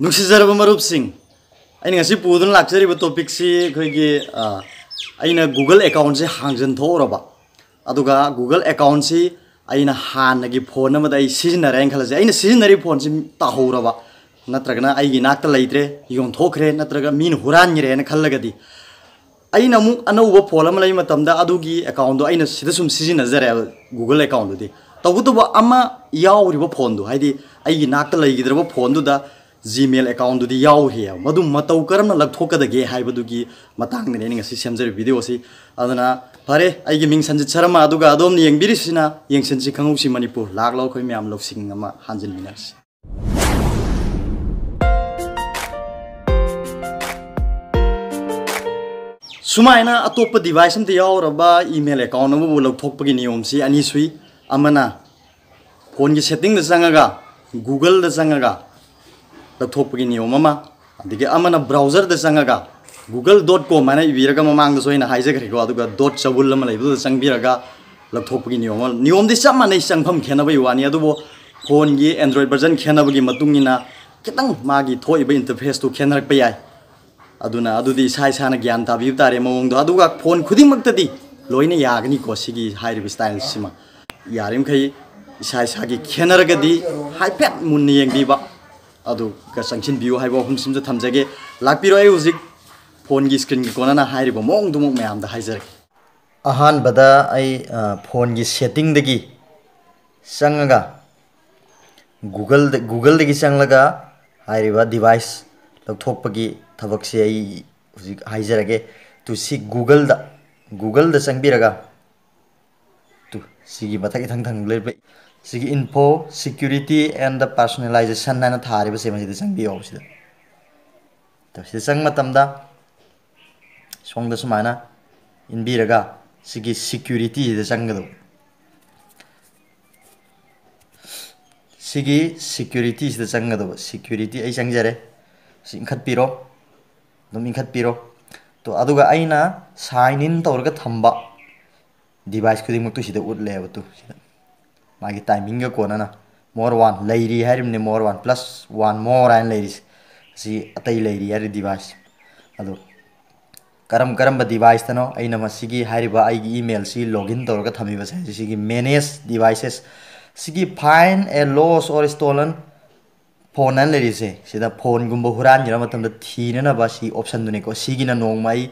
नुसिजरब मरुपसिंग अꯩꯅ ngasi पुदुन लाक्चरिबो topic सी खैगी अइना Google account से हांजन थोरबा अदुगा Google account से अइना हानगी phone अमदा अइ सिजनरे खलसे अइना सिजनरी फोन से ताहौरबा नत्रगना अइगी नाक्ता लैत्रे योन थोखरे नत्रगा मीन हुरानगिरे न खल्लगदी अइना मु अनौबो फोन अम लै मतमदा अदुगी अकाउंट दो अइना सिदा सुम सिजनजरे गूगल अकाउंट दि तबुतुबो अमा यावरिबो फोन दो हाइदि अइगी नाक्ता लैगिद्रबो phone दुदा Gmail account du di yaw here madu matau karamna lagthokadage haibadugi matangni ne ngasi semjari video si aduna pare aigi ming sanjit sarama aduga adom ni yengbirisina yengsensi khangausi manipur laglaw khoi myam loksing ama hanjin minas sumaina atop device am yaw raba email account mu lagthokpagi niyom si ani sui amana phone gi setting da sangaga google da sangaga लथोपगी नियम अमा अदिगे अमना browser the संगगा google.com माने इबिरगा ममांग the सोइना हाइजगरेको अदुगा dot चबुल lump लैबु संगबिरगा लथोपगी नियम दि सब माने संगफम खेनबय वानी अदुबो phone गी Android version खेनबगी मतुंगिना कितंग मागी थोइबे interface तो खेनरक पे याय अदुना अदुदि साइ साना ज्ञान ताबि तारे मवंग अदुगा फोन खुदिमक्तदि लोइना यागनी को सिगी हाइरिबि स्टाइल सिमा यारिम खै साइ सागी खेनरगदि हाइपेट मुन्नि यंगबिबा अदु का संक्षिन बियो हाइबो हम सिम जो थमजगे लाकपिरो ए उजिक फोन की स्क्रीन की कोना ना हाइरिबो मोंग दुमोग मैम दा हाइजर अहान बदा आई फोन की सेटिंग दगी संगगा गूगल दगी संगलगा हाइरिबा डिवाइस लथोकपगी थबक से आई उजिक हाइजरगे तु सी गूगल दा संगबिरगा तु सिगी मथाकी थंग थंग लेबे सिगी info security and the personalization ना थारे बसे मजिद संग भी होगा सिदा तो सिदा संग मतमदा सोंग दस माना इन भी रगा सिगी security सिदा संग दो सिगी security सिदा संग दो security ऐ संग जरे सिंखत पिरो दम इंखत पिरो तो अदुगा ऐ ना sign in तो रगा थंबा device को दिमाग तो सिदा उड़ ले अब तो सिदा मागी टाइमिंग को ना मोर वन लेरी है मोर वन प्लस वन मोर एंड लेरीस सी अतई लेरी है डिवाइस अदो करम करम डिवाइस तनो अइना मसिगी हारिबा आइगी ईमेल सी लॉगिन तौरगा थमीबा से सिगी मैनेज डिवाइसेस सिगी फाइंड ए लॉस और स्टोलन फोन एंड लेरीस सिदा फोन गुंबो हुरान गिरा मतम थीनना बा सी ऑप्शन दुने को सिगिना नोंगमाई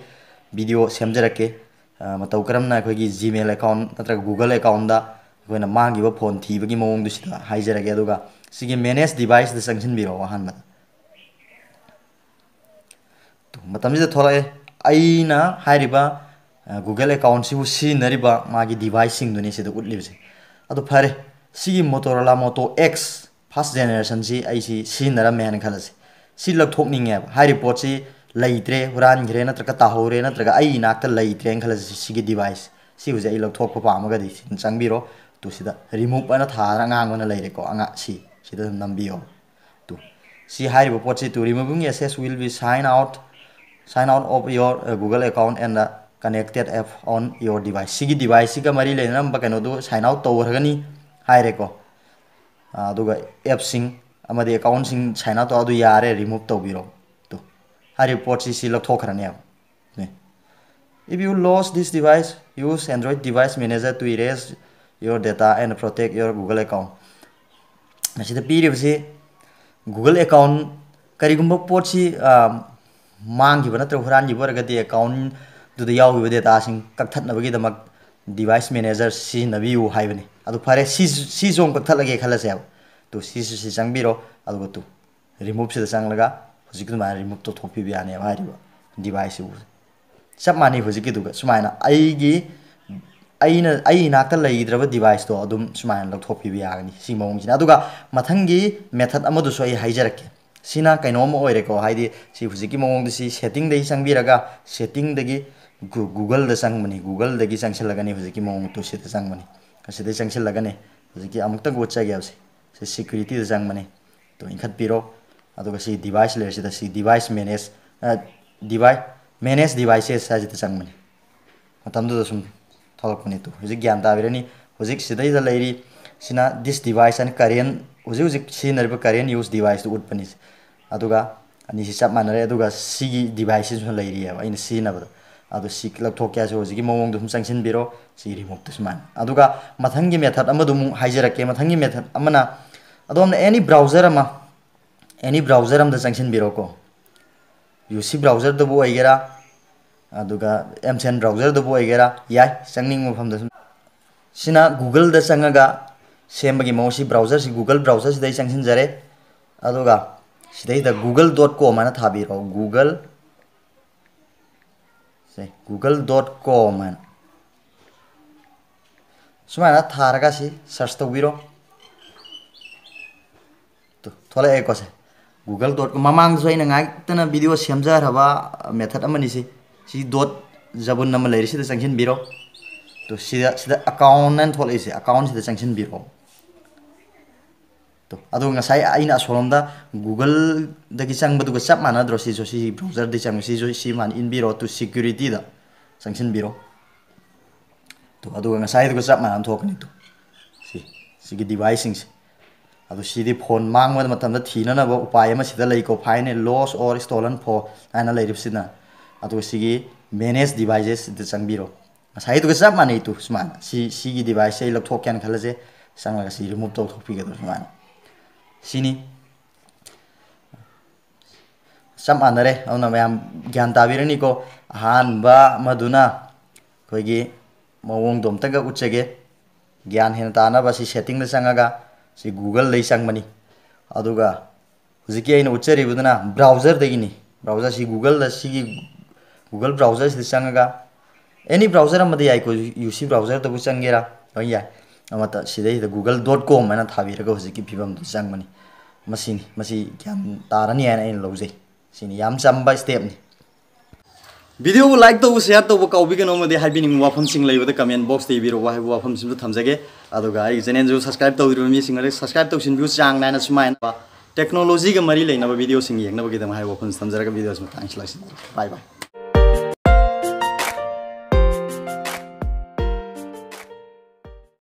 वीडियो सेमजरके मतौ करमना खोगी जीमेल अकाउंट नत्र गूगल अकाउंट दा कोई मांगी फोन थीबगी मौंग दुसिदा हाइजरगे अदुगा सिगी मैनेज डिवाइस द संक्शन बिरो हन तो मतमजिदा थोराए अइना हाइरिबा गूगल अकाउंट सिबु सिनरिबा मागी डिवाइस सिंग दुनि सिदा उटलिबसे अदु फरे सिगी Motorola Moto X first generation सी आइसी सिनरा मेन खलसे सि लथोकनिंगे हाइरि पोची लैत्रे हुरान घरे नत्रका ताहोरे नत्रका अइ नाक्ता लैत्रे खलसे सिगी डिवाइस सी हुजे अइ लथोकपा पामगदि संगबिरो तो सिदा रिमूव अना थारा ngang लेरेको अंगा सिदा नंबियो तो सी हाइरिबो पोची to removing access will be sign out of your Google account and the connected app on your device sigi device siga mari leना ba kano do sign out to रगनी हाइरेको अदुगा app sing amadi account sing sign out to adu यारे remove तो बिरो तो हाइरिबो पोची सी लथोखरने if you lost this device use Android device manager to erase your data and protect your Google account. Masih pilih sih Google account karigumba porsi mang juga na terhuran juga raga di account tu dia yaw juga data asing kaktat na bagi damak device manager si nabi u hai bani. Adu pare si zong kaktat lagi khala siapa tu si sang biro adu betul remove sih sang laga hujik tu mana remove tu thopi biane apa hari device u. Sab mani hujik itu kan semana aigi I नाक्ता लैद्रब device तो अदुम सुमायन लथोपि बियागनी सि मौंगसिना अदुगा मथंगी method अमदुसो आई हाइजरके सिना कैनोम ओइरेको हाइदि सि हुजिकी मौंगदि setting दे संगबिरगा setting दगी गूगल द संगमनी गूगल दगी संगसलगनी हुजिकी मौंग तो सिद संगमनी कसिदे संगसलगने हुजिकी अमुक्ता गोचा गयासे से सिक्योरिटी द संगमनी तो इखत पिरो अदुगा सि डिवाइस लेरसिदा सि डिवाइस मैनेज डिवाइसेस साजिद संगमनी मतमदु सुम थोलकपनी तो हुजिक ज्ञान ताबिरनी हुजिक सिदैदा लैरी सिना दिस डिवाइस एंड करेंट हुजिक सिनरिबा करेंट यूज डिवाइस तो उटपनी अदुगा अनिसी चप मानरे अदुगा सिगी डिवाइस सु लेरी है अइन सिनबद अदु सिक लथोक क्या सो जिगी मवोंग दुम संगसिन बिरो सि रिमूव तुस मान अदुगा मथंगी मेथड अमदु मु हाइजरके मथंगी मेथड अमना अदोम एनी ब्राउजर अमा एनी ब्राउजर अमदा संगसिन बिरो को यूसी ब्राउजर दबो आइगेरा अदुगा एमसन ब्राउजर दबो आइगेरा याय संगनिंग मफम द सिना गूगल द संगगा सेमबगी मौसी ब्राउजर सि गूगल ब्राउजर सिदै संगसिन जरे अदुगा सिदै the google.com ana thabiro google.com an sumana tharga si search tawbiro to thole e ko se google.com mamang so ina ngai tana video semjar haba method amani si dot jabun nam leiri si sangsin biro to sida account an thole si account si sangsin biro तो अदो ngasai aina solomda google dagi changbadu ga chap mana dro si si browser di chang si man in biro to security da sanction biro to अदो ngasai du ga chap mana thokni to si device sing अदो si di phone mang ma matam da thina na ba upay ma sida lei ko fine loss or stolen for ana lei ripsina अदो si manage devices de chang biro ngasai du ga chap mana itu sman si gi device ei lok thok kyan khalaje sangla ga si remove to thok pi ga do sman sini sam anare awna mayam gyan tabirani ko han ba maduna koigi mawong dom taga uchege gyan hen ta na ba si setting da sangaga si google lei sangmani aduga hujiki aina uchari buduna browser degini browser si google da si google browser si sangaga any browser amadi ai ko uc browser da bu sangera oya amata sidai da google.com ana thabiraga hujiki phibam du sangmani masini masi gyam tarani ana in lojai sini yam chamba step ni video को like तो share तो cow begin ओमदे हाइबिनि वाफम सिंग लेबद comment box दे बिरो वाहे वाफम SIM थमजगे अदुगा आई channel जो subscribe तो दिरो मी सिंगले subscribe तो सिन view चांग नाना सुमाइन technology के मरी लेना वीडियो सिंग येंगना बगे दम हाइ वाफम थमजरगा वीडियोस में थैंक्स लाइक बाय बाय